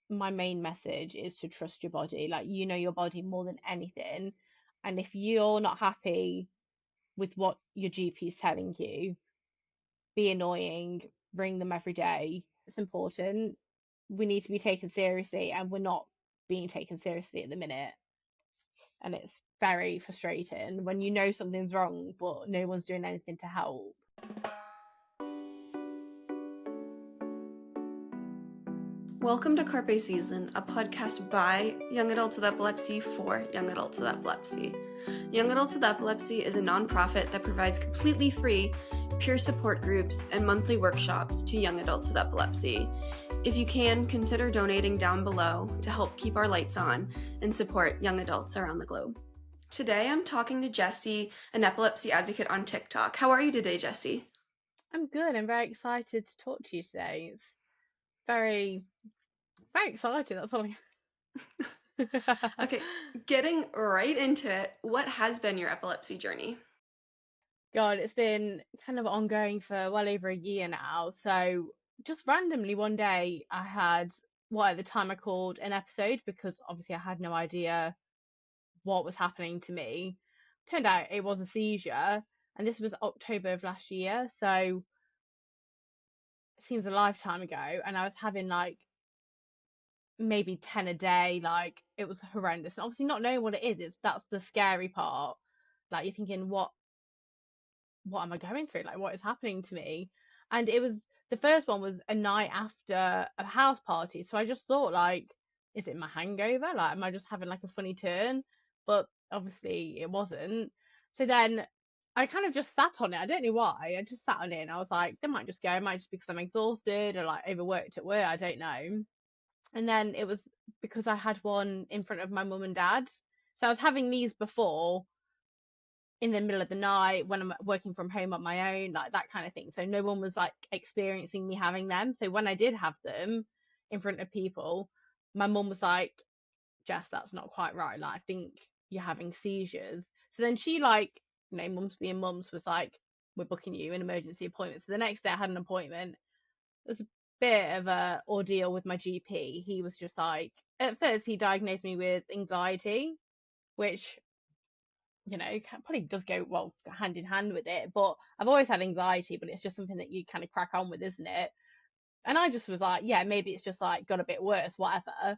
my main message is to trust your body. Like, you know your body more than anything. And if you're not happy with what your GP is telling you, be annoying, ring them every day. It's important. We need to be taken seriously, and we're not being taken seriously at the minute. And it's very frustrating when you know something's wrong, but no one's doing anything to help. Welcome to Carpe, Seizen, a podcast by young adults with epilepsy for young adults with epilepsy. Young Adults with Epilepsy is a nonprofit that provides completely free peer support groups and monthly workshops to young adults with epilepsy. If you can, consider donating down below to help keep our lights on and support young adults around the globe. Today I'm talking to Jessie, an epilepsy advocate on TikTok. How are you today, Jessie? I'm good. I'm very excited to talk to you today. It's very, very exciting. That's all I. Okay, getting right into it, what has been your epilepsy journey? God, it's been kind of ongoing for well over a year now. So just randomly one day I had what at the time I called an episode, because obviously I had no idea what was happening to me. Turned out it was a seizure, and this was October of last year. So it seems a lifetime ago. And I was having like maybe 10 a day. Like, it was horrendous. And obviously not knowing what it is, that's the scary part. Like, you're thinking, what am I going through? Like, what is happening to me? And it was the first one was a night after a house party. So I just thought, like, is it my hangover? Like, am I just having like a funny turn? But obviously it wasn't. So then I kind of just sat on it. I don't know why. I just sat on it and I was like, they might just go. It might just be because I'm exhausted or like overworked at work. I don't know. And then it was because I had one in front of my mum and dad. So I was having these before in the middle of the night when I'm working from home on my own, like that kind of thing. So no one was like experiencing me having them. So when I did have them in front of people, my mum was like, Jess, that's not quite right. Like, I think you're having seizures. So then she, like, mums being mums, was like, we're booking you an emergency appointment. So the next day I had an appointment. It was a bit of a ordeal with my GP. He was just like, at first he diagnosed me with anxiety, which probably does go well hand in hand with it. But I've always had anxiety, but it's just something that you kind of crack on with, isn't it? And I just was like, yeah, maybe it's just like got a bit worse, whatever.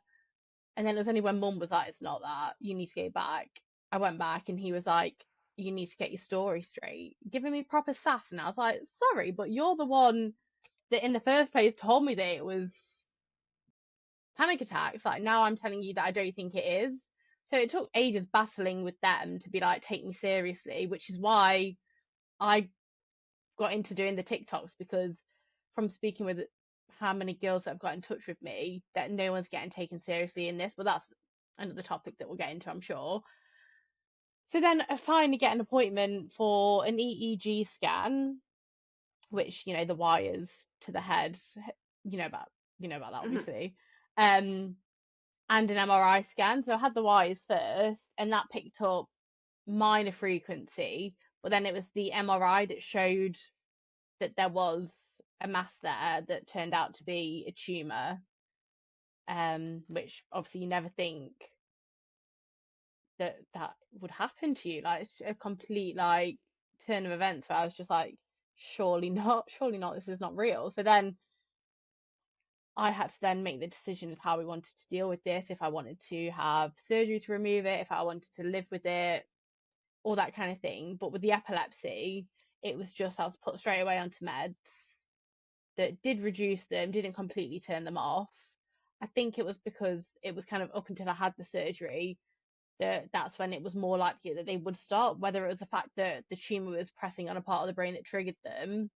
And then it was only when mum was like, it's not that, you need to go back. I went back and he was like, you need to get your story straight, giving me proper sass. And I was like, sorry, but you're the one that in the first place told me that it was panic attacks. Like, now I'm telling you that I don't think it is. So it took ages battling with them to be like, take me seriously, which is why I got into doing the TikToks, because from speaking with how many girls that have got in touch with me, that no one's getting taken seriously in this. But that's another topic that we'll get into, I'm sure. So then I finally get an appointment for an EEG scan, which, the wires to the head, you know about that, obviously. Um and an MRI scan. So I had the wires first, and that picked up minor frequency, but then it was the MRI that showed that there was a mass there that turned out to be a tumor, which obviously you never think that that would happen to you. Like, it's a complete like turn of events where I was just like, surely not, this is not real. So then I had to then make the decision of how we wanted to deal with this, if I wanted to have surgery to remove it, if I wanted to live with it, all that kind of thing. But with the epilepsy, it was just I was put straight away onto meds that did reduce them, didn't completely turn them off. I think it was because it was kind of up until I had the surgery that's when it was more likely that they would stop, whether it was the fact that the tumor was pressing on a part of the brain that triggered them,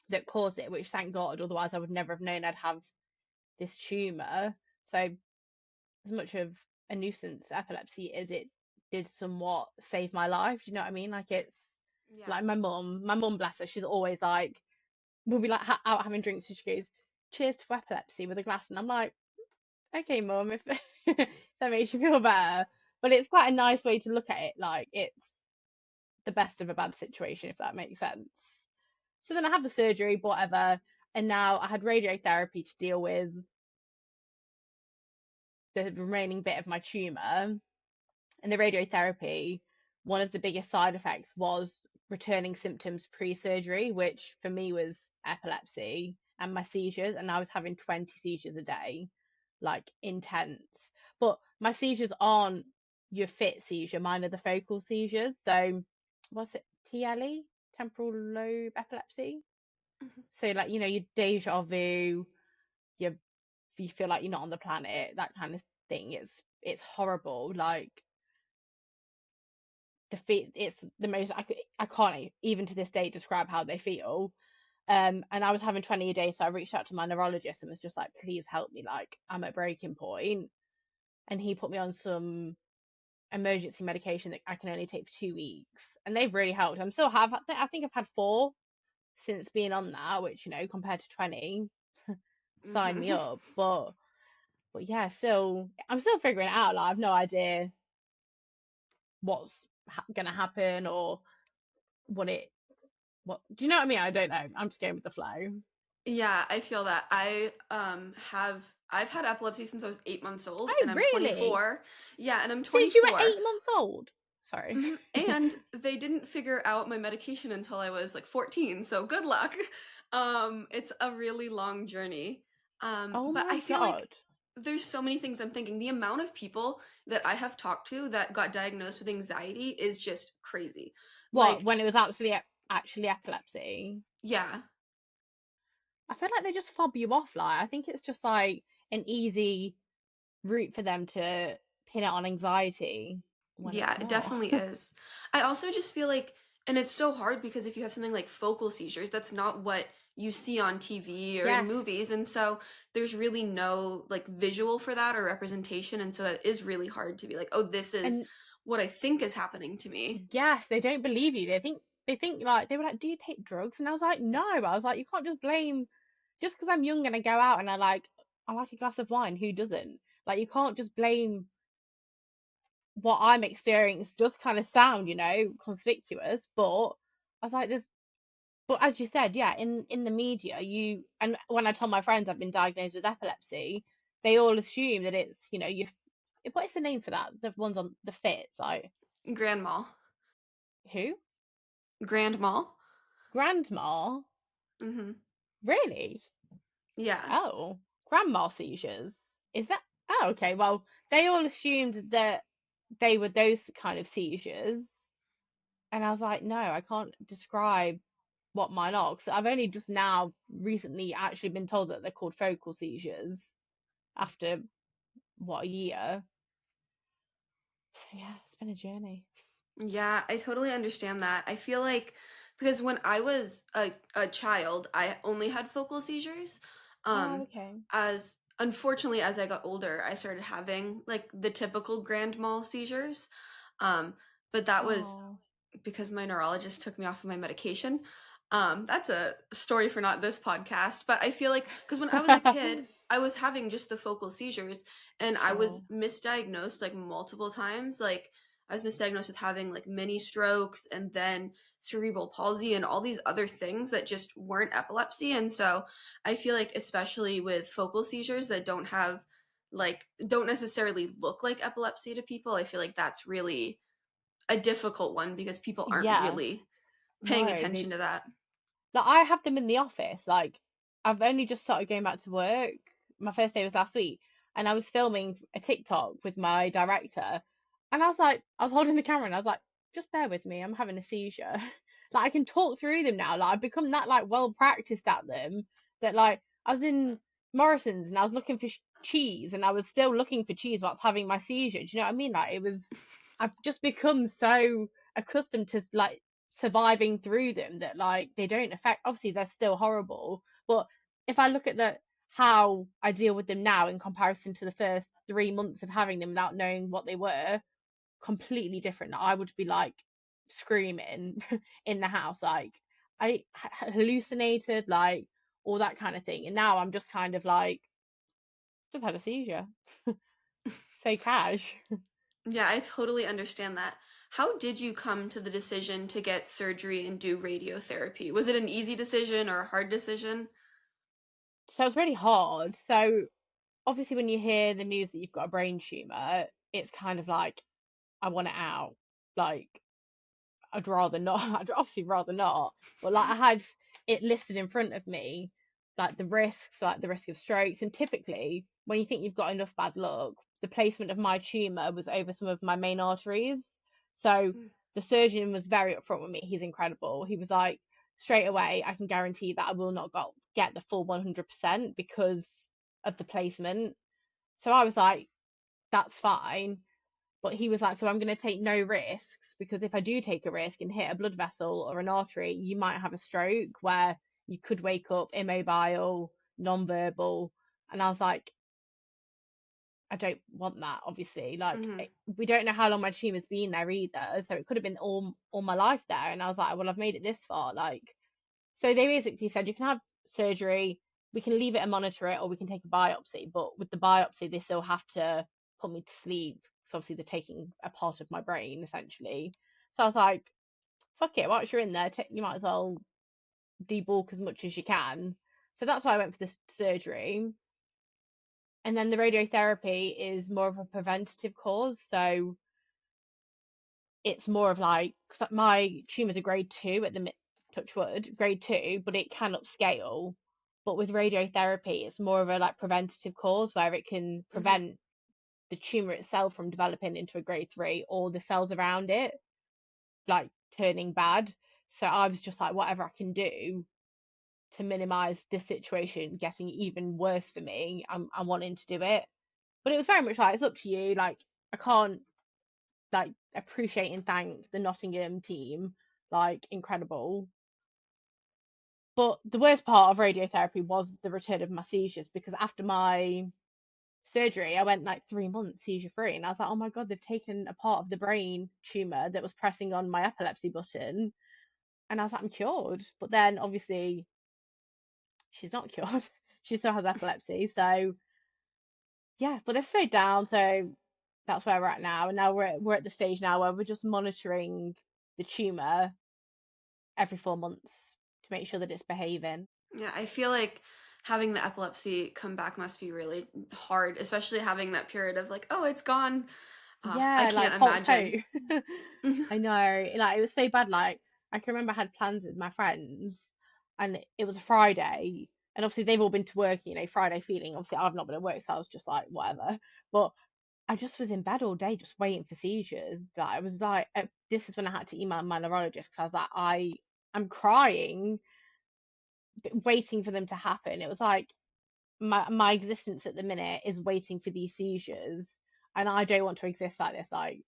that caused it, which thank God, otherwise I would never have known I'd have this tumor. So as much of a nuisance epilepsy is, it did somewhat save my life. Do you know what I mean? Like, it's Yeah. like my mum, bless her, she's always like, we'll be like out having drinks and she goes, cheers to epilepsy, with a glass. And I'm like, okay, mum, if that makes you feel better. But it's quite a nice way to look at it. Like, it's the best of a bad situation, if that makes sense. So then I had the surgery, whatever, and now I had radiotherapy to deal with. the remaining bit of my tumor. And the radiotherapy, one of the biggest side effects was returning symptoms pre-surgery, which for me was epilepsy and my seizures, and I was having 20 seizures a day, like intense. But my seizures aren't your fit seizure, mine are the focal seizures. So what's it, TLE? Temporal lobe epilepsy. Mhm. So like, your deja vu, you you feel like you're not on the planet, that kind of thing. It's horrible. Like it's the most I can't even to this day describe how they feel. And I was having 20 a day, so I reached out to my neurologist and was just like, please help me, like I'm at breaking point. And he put me on some emergency medication that I can only take for 2 weeks, and they've really helped. I'm still have I think I've had four since being on that, which compared to 20, sign me Mhm. up. But yeah, still I'm still figuring it out. Like I've no idea what's gonna happen or what it what do you know what I mean? I don't know. I'm just going with the flow. Yeah, I feel that. I've had epilepsy since I was 8 months old, Oh, and I'm really? 24. Yeah, and I'm Since you were 24. 8 months old? Sorry. Mhm, and they didn't figure out my medication until I was, like, 14, so good luck. It's a really long journey. Oh But my I feel like God. there's so many things I'm thinking. The amount of people that I have talked to that got diagnosed with anxiety is just crazy. What, Like, when it was actually epilepsy? yeah. I feel like they just fob you off. Like, I think it's just like an easy route for them to pin it on anxiety when Yeah, it's it not. definitely is. I also just feel like, and it's so hard because if you have something like focal seizures, that's not what you see on TV or in Yes. movies. And so there's really no like visual for that or representation. And so that is really hard to be like, oh, this is And what I think is happening to me. yes, they don't believe you. They think like they were like, "Do you take drugs?" And I was like, "No." I was like, "You can't just blame just because I'm young and I go out and I like a glass of wine. Who doesn't? Like you can't just blame what I'm experiencing." Does kind of sound, conspicuous, but I was like, "There's." But as you said, yeah, in the media, and when I tell my friends I've been diagnosed with epilepsy, they all assume that it's, what is the name for that? The ones on the fits, like Grand Mal. who? Grand Mal? Grandma? Hmm. Really? Yeah. Oh, grandma seizures. Is that? Oh, okay. Well, they all assumed that they were those kind of seizures, and I was like, no, I can't describe what mine are. 'Cause I've only just now recently actually been told that they're called focal seizures after what, a year. So yeah, it's been a journey. Yeah, I totally understand that. I feel like because when I was a child, I only had focal seizures. Oh, Um, okay. as unfortunately as I got older, I started having like the typical grand mal seizures. Um, but that was Oh. because my neurologist took me off of my medication. That's a story for not this podcast, but I feel like because when I was a kid, I was having just the focal seizures and I Sure. was misdiagnosed like multiple times. Like I was misdiagnosed with having like mini strokes and then cerebral palsy and all these other things that just weren't epilepsy. And so I feel like, especially with focal seizures that don't necessarily look like epilepsy to people, I feel like that's really a difficult one because people aren't Yeah. really paying No, attention to that. like I have them in the office. Like I've only just started going back to work. My first day was last week, and I was filming a TikTok with my director, and I was holding the camera, and I was like, just bear with me, I'm having a seizure. Like I can talk through them now. Like I've become that like well practiced at them that like I was in Morrison's and I was looking for cheese, and I was still looking for cheese whilst having my seizure. Do you know what I mean? Like I've just become so accustomed to like surviving through them that like they don't affect, obviously they're still horrible, but if I look at how I deal with them now in comparison to the first 3 months of having them without knowing what they were, completely different. I would be like screaming in the house, like I hallucinated, like all that kind of thing. And now I'm just kind of like, just had a seizure. So cash. Yeah, I totally understand that. How did you come to the decision to get surgery and do radiotherapy? Was it an easy decision or a hard decision? So it's really hard. So obviously when you hear the news that you've got a brain tumor, it's kind of like, I want it out. Like, I'd rather not. I'd obviously rather not. But like I had it listed in front of me, like the risks, like the risk of strokes. And typically, when you think you've got enough bad luck, the placement of my tumor was over some of my main arteries. So the surgeon was very upfront with me. He's incredible. He was like, straight away, I can guarantee that I will not get the full 100% because of the placement. So I was like, that's fine. But he was like, so I'm going to take no risks because if I do take a risk and hit a blood vessel or an artery, you might have a stroke where you could wake up immobile, non-verbal. And I was like, I don't want that, obviously. Like, Mm-hmm. we don't know how long my tumor's been there either. So it could have been all my life there. And I was like, well, I've made it this far. Like, so they basically said you can have surgery, we can leave it and monitor it, or we can take a biopsy. But with the biopsy, they still have to put me to sleep because obviously they're taking a part of my brain essentially. So I was like, fuck it, once you're in there, you might as well debulk as much as you can. So that's why I went for this surgery. And then the radiotherapy is more of a preventative cause. So it's more of like, 'cause my tumors are grade 2 at the touch wood, grade 2, but it can upscale. But with radiotherapy, it's more of a like preventative cause where it can Mm-hmm. prevent the tumor itself from developing into a grade 3 or the cells around it like turning bad. So I was just like, whatever I can do to minimize this situation getting even worse for me, I'm wanting to do it. But it was very much like, it's up to you. Like, I can't like appreciate and thank the Nottingham team, like incredible. But the worst part of radiotherapy was the return of my seizures because after my surgery, I went like 3 months seizure free, and I was like, oh my god, they've taken a part of the brain tumor that was pressing on my epilepsy button, and I was like, I'm cured. But then obviously she's not cured; she still has epilepsy. So yeah, but they've slowed down, so that's where we're at now. And now we're at the stage now where we're just monitoring the tumor every 4 months to make sure that it's behaving. Yeah, I feel like having the epilepsy come back must be really hard, especially having that period of like, oh, it's gone. I Yeah, can't like false imagine. hope. I know. Like it was so bad. Like I can remember I had plans with my friends, and it was a Friday, and obviously they've all been to work. Friday feeling. Obviously I've not been at work, so I was just like whatever. But I just was in bed all day, just waiting for seizures. Like I was like, this is when I had to email my neurologist because I was like, I'm crying, waiting for them to happen. It was like my existence at the minute is waiting for these seizures, and I don't want to exist like this. Like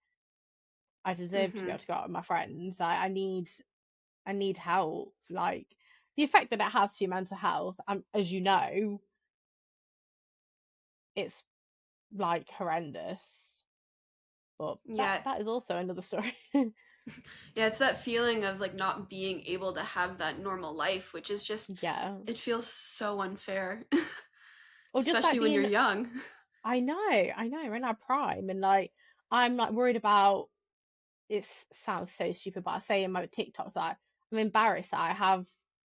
I deserve to be Mm-hmm. able to go out with my friends. I need help. Like the effect that it has to your mental health, as you know, it's like horrendous. But that Yeah, that is also another story. yeah, it's that feeling of like not being able to have that normal life, which is just, Yeah. it feels so unfair, Or just like especially when you're being, young. I know, we're in our prime, and like I'm like worried about. It sounds so stupid, but I say in my TikToks like I'm embarrassed that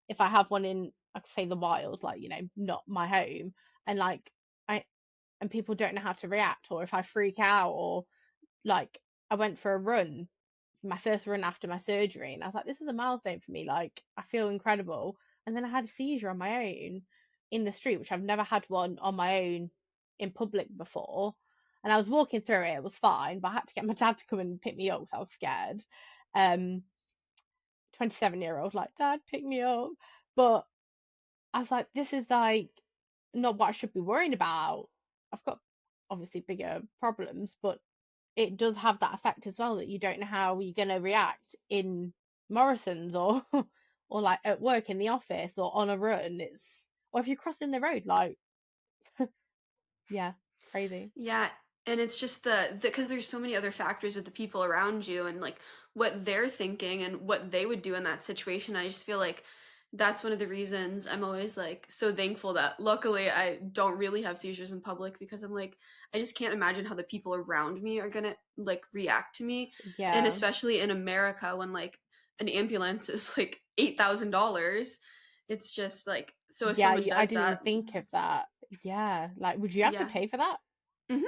if I have one in, like say, the wild, like not my home, and like I and people don't know how to react, or if I freak out, or like I went for a run, my first run after my surgery, and I was like, this is a milestone for me. Like I feel incredible, and then I had a seizure on my own in the street, which I've never had one on my own in public before. And I was walking through it, it was fine, but I had to get my dad to come and pick me up because I was scared. 27-year-old, like, Dad, pick me up. But I was like, this is like not what I should be worrying about. I've got obviously bigger problems, but it does have that effect as well that you don't know how you're going to react in Morrison's or or like at work in the office or on a run. Or if you're crossing the road, like yeah, crazy. Yeah, and it's just because there's so many other factors with the people around you and like what they're thinking and what they would do in that situation. I just feel like that's one of the reasons I'm always like so thankful that luckily I don't really have seizures in public because I'm like I just can't imagine how the people around me are gonna like react to me, and Yeah. especially in America when like an ambulance is like $8,000. It's just like so if Yeah, someone I does didn't even that. think of that. Yeah, like, would you have to Yeah. pay for that? Hmm.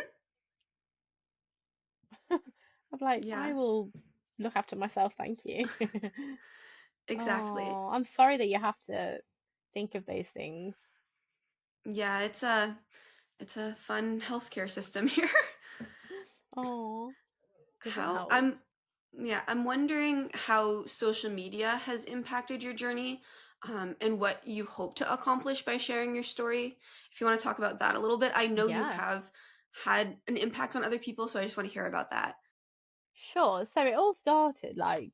I'm like, I Yeah, will look after myself, thank you. exactly. Oh, I'm sorry that you have to think of those things. Yeah, it's a fun healthcare system here. Oh, doesn't How help. I'm Yeah, I'm wondering how social media has impacted your journey, and what you hope to accomplish by sharing your story. If you want to talk about that a little bit, I know you Yeah, have had an impact on other people, so I just want to hear about that. sure. So it all started like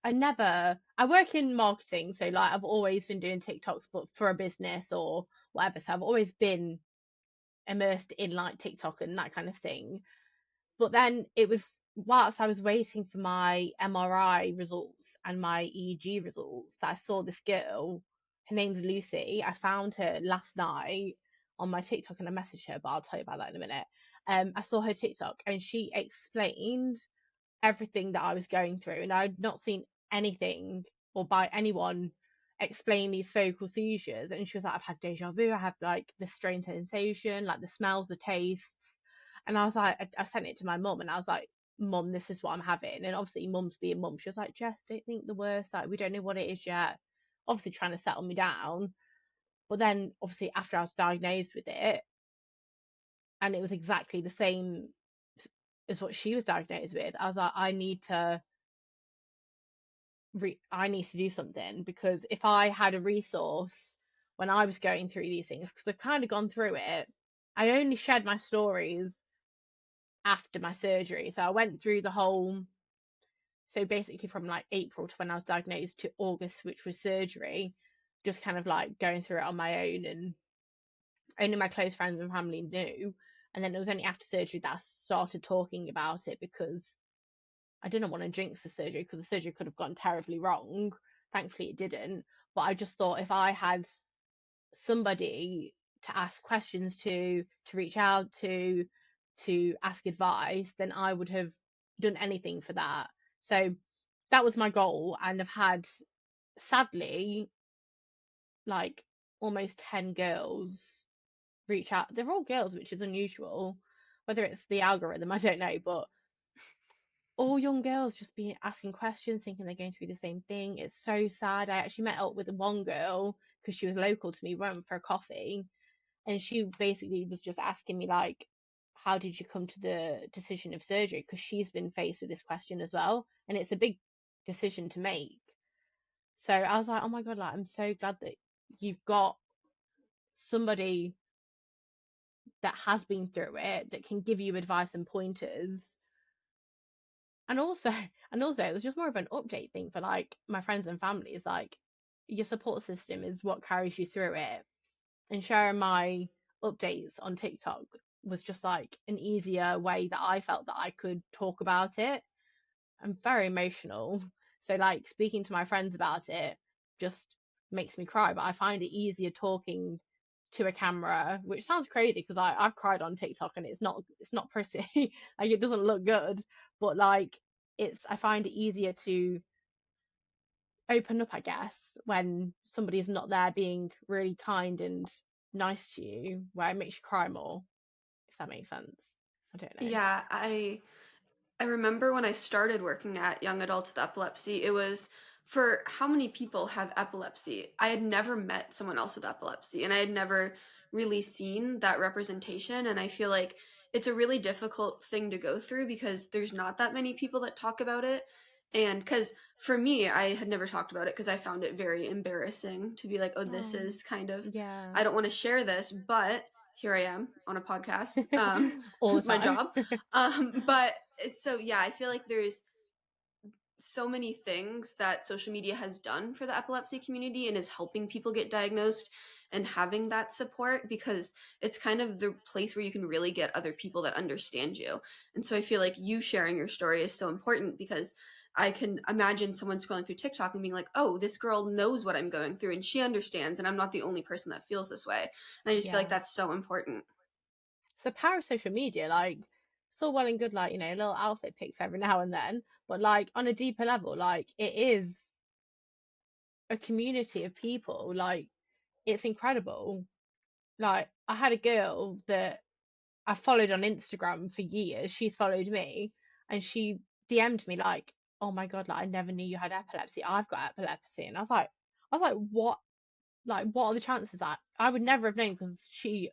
I work in marketing, so like I've always been doing TikToks, but for a business or whatever. So I've always been immersed in like TikTok and that kind of thing. But then it was whilst I was waiting for my MRI results and my EEG results that I saw this girl. Her name's Lucy. I found her last night on my TikTok and I messaged her, but I'll tell you about that in a minute. I saw her TikTok and she explained everything that I was going through, and I'd not seen anything or by anyone explain these focal seizures. And she was like, I've had deja vu, I have like this strange sensation, like the smells, the tastes. And I was like, I sent it to my mum and I was like, Mum, this is what I'm having. And obviously, mum's being mum. She was like, Jess, don't think the worst. Like, we don't know what it is yet. Obviously, trying to settle me down. But then, obviously, after I was diagnosed with it, and it was exactly the same as what she was diagnosed with, I was like, I need to do something, because if I had a resource when I was going through these things, because I've kind of gone through it, I only shared my stories after my surgery. So I went through the whole, so basically from like April to when I was diagnosed to August, which was surgery, just kind of like going through it on my own, and only my close friends and family knew. And then it was only after surgery that I started talking about it, because I didn't want to jinx the surgery, because the surgery could have gone terribly wrong. Thankfully, it didn't. But I just thought if I had somebody to ask questions to reach out to ask advice, then I would have done anything for that. So that was my goal. And I've had, sadly, like almost 10 girls reach out. They're all girls, which is unusual. Whether it's the algorithm, I don't know, but all young girls just be asking questions, thinking they're going through the same thing. It's so sad. I actually met up with one girl because she was local to me, went for a coffee, and she basically was just asking me like, how did you come to the decision of surgery? Because she's been faced with this question as well, and it's a big decision to make. So I was like, oh my God, like I'm so glad that you've got somebody that has been through it that can give you advice and pointers. And also it was just more of an update thing for like my friends and family. Is like, your support system is what carries you through it. And sharing my updates on TikTok was just like an easier way that I felt that I could talk about it. I'm very emotional, so like speaking to my friends about it just makes me cry. But I find it easier talking to a camera, which sounds crazy because I've cried on TikTok and it's not pretty. Like, it doesn't look good, but like, I find it easier to open up, I guess, when somebody is not there being really kind and nice to you, where it makes you cry more, if that makes sense. I don't know. Yeah, I remember when I started working at Young Adults with Epilepsy, it was for how many people have epilepsy. I had never met someone else with epilepsy and I had never really seen that representation. And I feel like it's a really difficult thing to go through because there's not that many people that talk about it. And because for me, I had never talked about it because I found it very embarrassing to be like, oh, this Oh, is kind of, yeah. I don't want to share this, but here I am on a podcast. All the It's my time. job. But so yeah, I feel like there's so many things that social media has done for the epilepsy community and is helping people get diagnosed and having that support because it's kind of the place where you can really get other people that understand you. And so I feel like you sharing your story is so important because I can imagine someone scrolling through TikTok and being like, oh, this girl knows what I'm going through and she understands, and I'm not the only person that feels this way. And I just feel like Yeah. that's so important. So power of social media, like, it's all well and good, like, little outfit pics every now and then, but like on a deeper level, like, it is a community of people. Like, it's incredible. Like, I had a girl that I followed on Instagram for years. She's followed me, and she DM'd me like, "Oh my God, like I never knew you had epilepsy. I've got epilepsy." And I was like, "What? Like, what are the chances that I would never have known?" Because she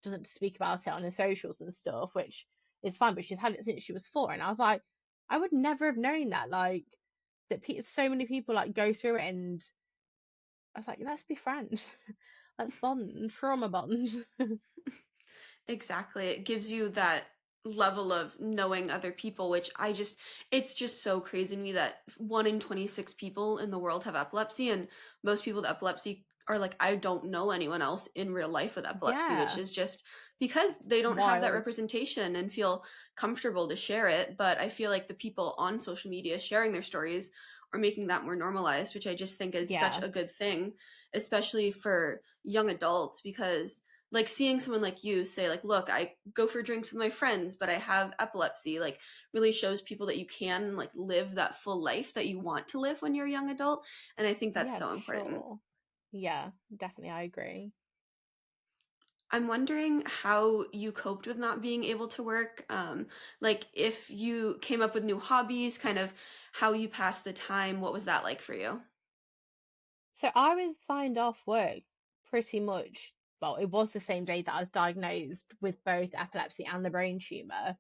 doesn't speak about it on her socials and stuff, which is fine, but she's had it since she was 4. And I was like, I would never have known that, like, that so many people like go through it. And I was like, let's be friends. Let's bond, trauma bond. Exactly. It gives you that level of knowing other people, which it's just so crazy to me that 1 in 26 people in the world have epilepsy, and most people with epilepsy are like, I don't know anyone else in real life with epilepsy, which Yeah, is just because they don't have that wild. representation and feel comfortable to share it. But I feel like the people on social media sharing their stories are making that more normalized, which I just think is such Yeah, a good thing, especially for young adults, because like seeing someone like you say like, look, I go for drinks with my friends, but I have epilepsy, like really shows people that you can like live that full life that you want to live when you're a young adult. And I think that's yeah, so for important. sure. Yeah, definitely, I agree. I'm wondering how you coped with not being able to work. Like if you came up with new hobbies, kind of how you passed the time, what was that like for you? So I was signed off work pretty much, well, it was the same day that I was diagnosed with both epilepsy and the brain tumor.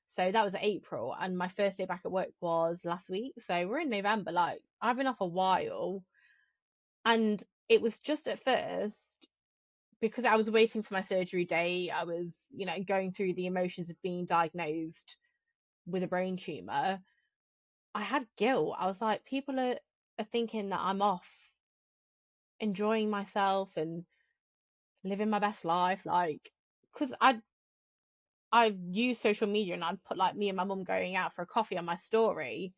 So that was April, and my first day back at work was last week. So we're in November. Like, I've been off a while, and it was just at first because I was waiting for my surgery day. I was, going through the emotions of being diagnosed with a brain tumor. I had guilt. I was like, people are thinking that I'm off enjoying myself and living my best life, like, because I use social media, and I'd put like me and my mum going out for a coffee on my story,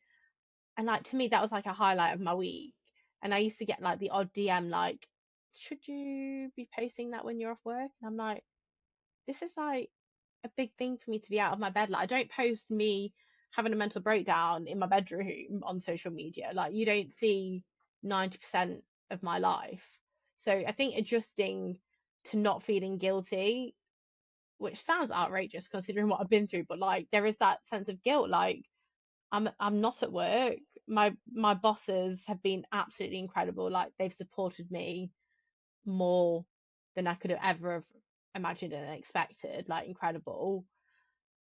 and like to me that was like a highlight of my week. And I used to get like the odd DM like, should you be posting that when you're off work? And I'm like, this is like a big thing for me to be out of my bed. Like, I don't post me having a mental breakdown in my bedroom on social media. Like, you don't see 90% of my life. So I think adjusting to not feeling guilty, which sounds outrageous considering what I've been through, but like there is that sense of guilt. Like, I'm not at work. My bosses have been absolutely incredible. Like, they've supported me more than I could have ever have imagined and expected. Like, incredible.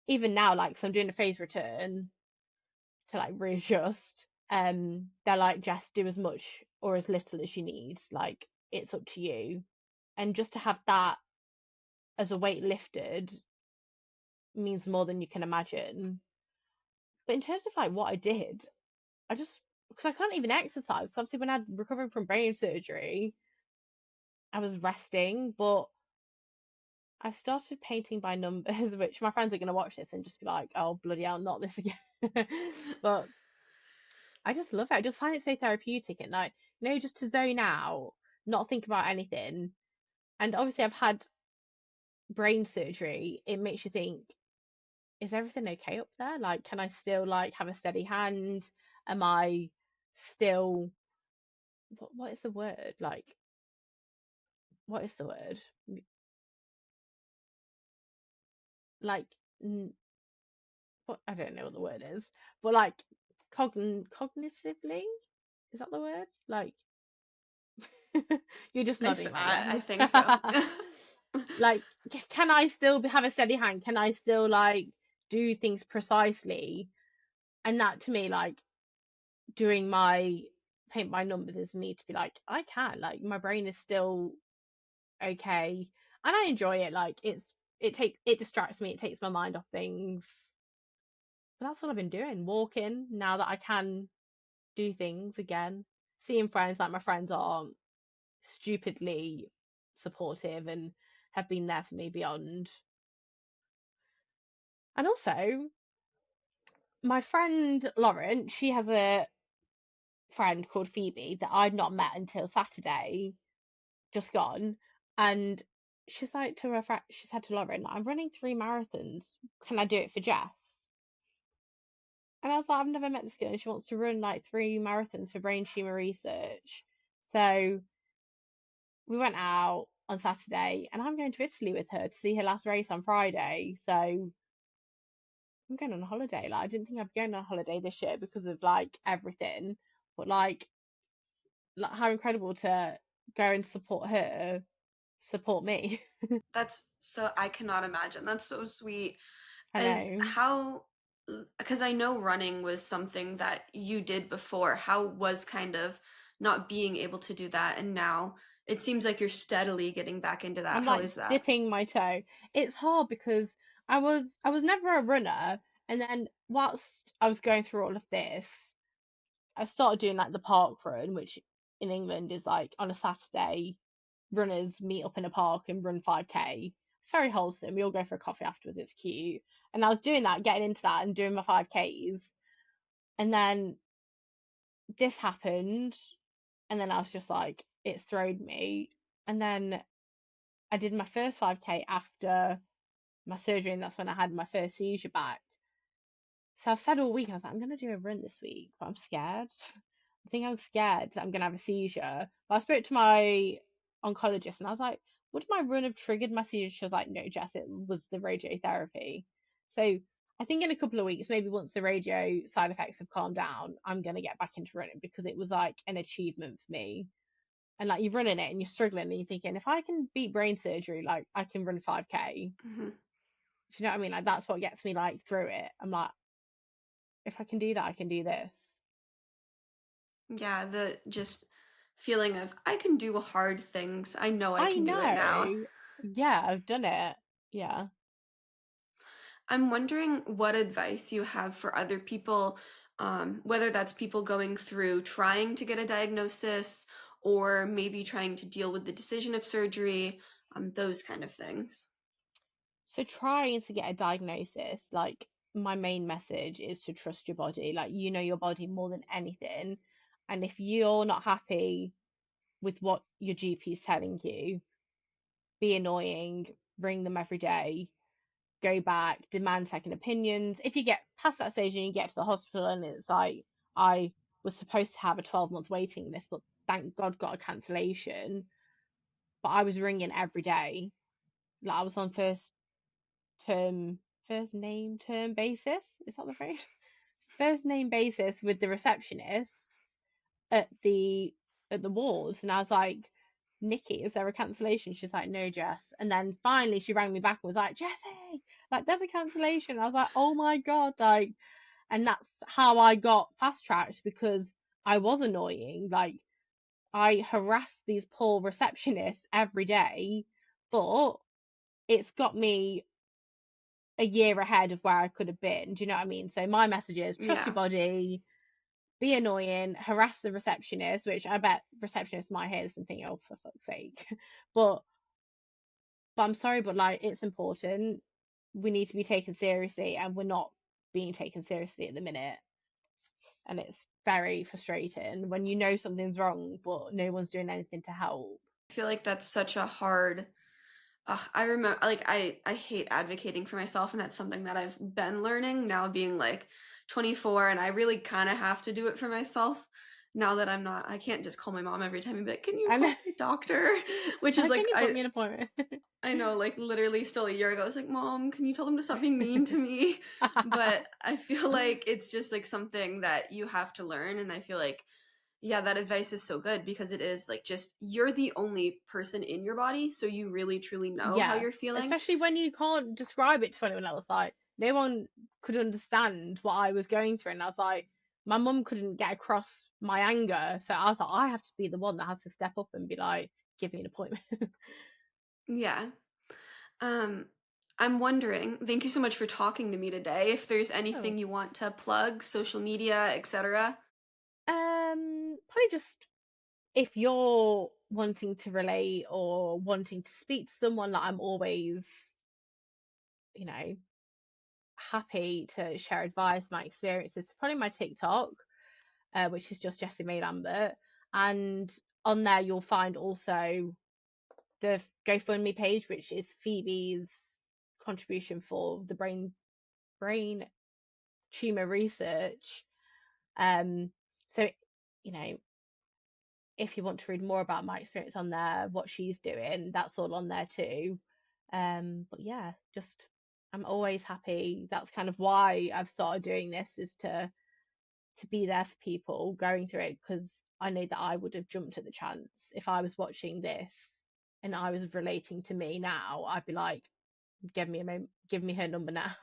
Even now, like, so I'm doing a phase return to like readjust. They're like, just do as much or as little as you need. Like, it's up to you. And just to have that as a weight lifted means more than you can imagine. But in terms of like what I did, I just, because I can't even exercise. So obviously, when I recovered from brain surgery, I was resting, but I've started painting by numbers, which my friends are going to watch this and just be like, oh, bloody hell, not this again. But I just love it. I just find it so therapeutic, and like, just to zone out, not think about anything. And obviously, I've had brain surgery. It makes you think, is everything okay up there? Like, can I still like have a steady hand? Am I still, what is the word? Like, what is the word? Like, what, I don't know what the word is, but like cognitively, is that the word? Like, you're just nodding like I yes. think so. Like, can I still have a steady hand? Can I still like do things precisely? And that to me, like, doing my paint by numbers is me to be like, I can, like, my brain is still okay, and I enjoy it. Like, it distracts me, it takes my mind off things. But that's what I've been doing, walking now that I can do things again, seeing friends. Like, my friends are stupidly supportive and have been there for me beyond. And also, my friend Lauren, she has a friend called Phoebe that I'd not met until Saturday, just gone. And she's like to her friend, she said to Lauren, I'm running 3 marathons. Can I do it for Jess? And I was like, I've never met this girl, and she wants to run like 3 marathons for brain tumor research. So we went out. on Saturday, and I'm going to Italy with her to see her last race on Friday. So I'm going on a holiday. Like I didn't think I'd be going on a holiday this year because of like everything, but like how incredible to go and support her, support me. That's so, I cannot imagine. That's so sweet. I Is know. how, because I know running was something that you did before. How was kind of not being able to do that, and now it seems like you're steadily getting back into that. I'm How like is that? dipping my toe. It's hard because I was never a runner, and then whilst I was going through all of this, I started doing like the park run, which in England is like on a Saturday, runners meet up in a park and run 5K. It's very wholesome. We all go for a coffee afterwards. It's cute. And I was doing that, getting into that and doing my 5Ks. And then this happened. And then I was just like, it's thrown me. And then I did my first 5K after my surgery. And that's when I had my first seizure back. So I've said all week, I was like, I'm going to do a run this week, but I'm scared. I think I'm scared that I'm going to have a seizure. But I spoke to my oncologist and I was like, would my run have triggered my seizure? She was like, no, Jess, it was the radiotherapy. So I think in a couple of weeks, maybe once the radio side effects have calmed down, I'm going to get back into running because it was like an achievement for me. And like you're running it and you're struggling and you're thinking, if I can beat brain surgery, like I can run 5K. Hmm. Do you know what I mean? Like that's what gets me like through it. I'm like, if I can do that, I can do this. Yeah, the just feeling of I can do hard things. I know I I can do it now. know. Yeah, I've done it. Yeah. I'm wondering what advice you have for other people, whether that's people going through trying to get a diagnosis or maybe trying to deal with the decision of surgery, those kind of things. So trying to get a diagnosis, like my main message is to trust your body. Like you know your body more than anything. And if you're not happy with what your GP is telling you, be annoying, ring them every day, go back, demand second opinions. If you get past that stage and you get to the hospital and it's like, I was supposed to have a 12-month waiting list, but thank God got a cancellation. But I was ringing every day. Like I was on term, first name term basis. Is that the phrase? First name basis with the receptionists at the wards, and I was like, Nikki, is there a cancellation? She's like, no, Jess. And then finally she rang me back and was like, Jessie, like there's a cancellation. I was like, oh my God, like, and that's how I got fast tracked because I was annoying. Like I harassed these poor receptionists every day, but it's got me a year ahead of where I could have been. Do you know what I mean? So my message is trust your Yeah. body, be annoying, harass the receptionist, which I bet receptionists might hear this and think, oh, for fuck's sake. But but I'm sorry, but like it's important. We need to be taken seriously, and we're not being taken seriously at the minute. And it's very frustrating when you know something's wrong, but no one's doing anything to help. I feel like that's such a hard. I remember, like, I hate advocating for myself, and that's something that I've been learning now, being like 24, and I really kind of have to do it for myself now that I'm not. I can't just call my mom every time and be like, "Can you I call know. my doctor?" Which is Like, can like you book me an appointment? I know, like literally still a year ago, I was like, Mom, can you tell them to stop being mean to me? But I feel like it's just like something that you have to learn. And I feel like, yeah, that advice is so good because it is like just you're the only person in your body. So you really truly know how Yeah, you're feeling. especially when you can't describe it to anyone else. Like, no one could understand what I was going through. And I was like, my mum couldn't get across my anger. So I was like, I have to be the one that has to step up and be like, give me an appointment. Yeah. Um, I'm wondering, thank you so much for talking to me today. If there's Oh. anything you want to plug, social media, etc. Probably just if you're wanting to relate or wanting to speak to someone, like I'm always, you know, happy to share advice, my experiences. Probably my TikTok, which is just Jessie May Lambert. And on there, you'll find also the GoFundMe page, which is Phoebe's contribution for the brain tumor research. Um, so you know, if you want to read more about my experience on there, what she's doing, that's all on there too. But yeah, just I'm always happy. That's kind of why I've started doing this, is to be there for people going through it, because I know that I would have jumped at the chance if I was watching this and I was relating to me now. I'd be like, give me her number now.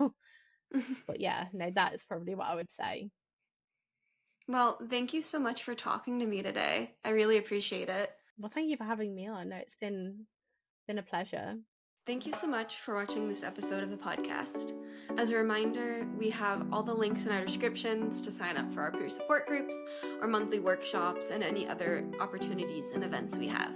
But yeah, no, that is probably what I would say. Well, thank you so much for talking to me today. I really appreciate it. Well, thank you for having me on. No, it's been a pleasure. Thank you so much for watching this episode of the podcast. As a reminder, we have all the links in our descriptions to sign up for our peer support groups, our monthly workshops, and any other opportunities and events we have.